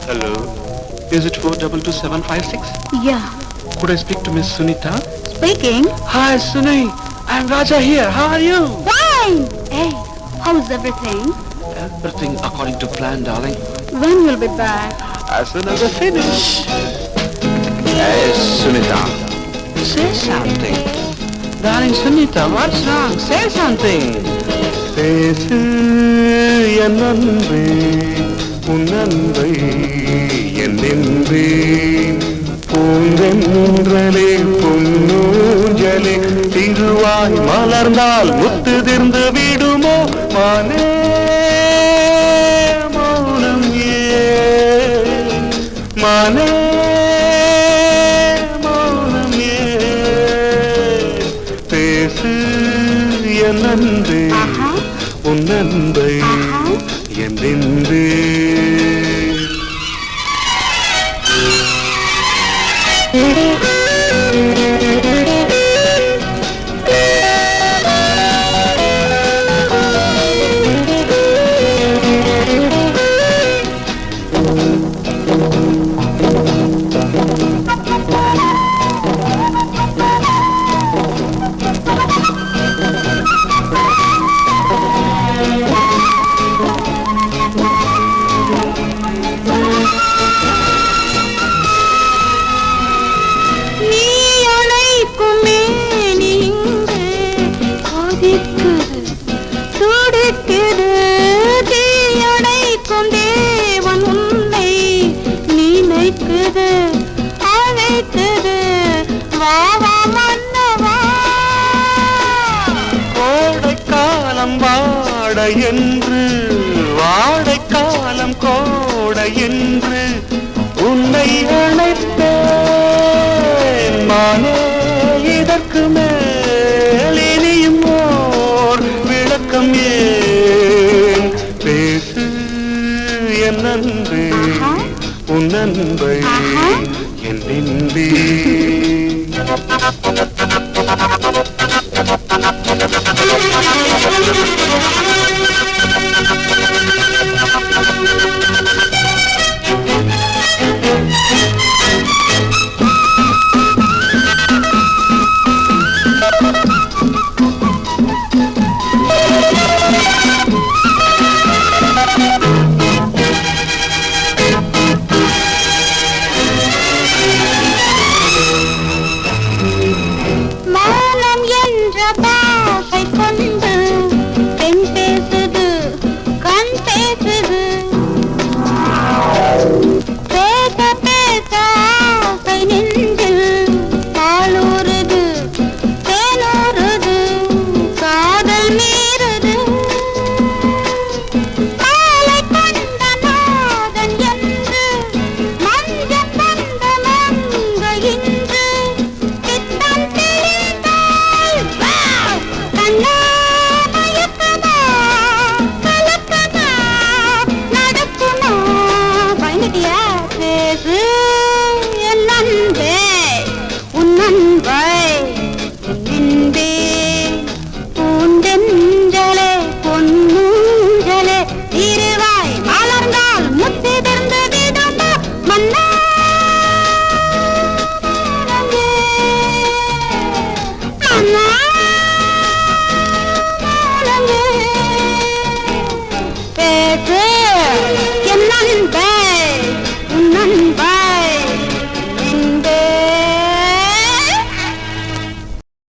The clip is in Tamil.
Hello. Is it 422756? Yeah. Could I speak to Miss Sunita? Speaking. Hi, Suni. I'm Raja here. How are you? Fine. Hey, how's everything? Everything according to plan, darling. When you'll be back? As soon as I finish. Hey, Sunita. Say something. Darling Sunita, what's wrong? Say something. பேசு என் அன்பே உன் அன்பை என்னென்றேன் பூங்கென்றலே பொன்னூஞ்சலே திருவாய் மலர்ந்தால் முத்துதிர்ந்து விடுமோ மானே மௌனம் ஏன் மானே மௌனம் ஏன் பேசு என் அன்பே உன் அன்பை என்னென்றே வாட என்று வாடைக்காலம் கோட என்று உன்னை அழைப்பேன் மானே இதற்கு மேல் இனியும் ஓர் விளக்கம் ஏன் பேசு என் அன்பே உன் அன்பை என் நின்பே Thank you.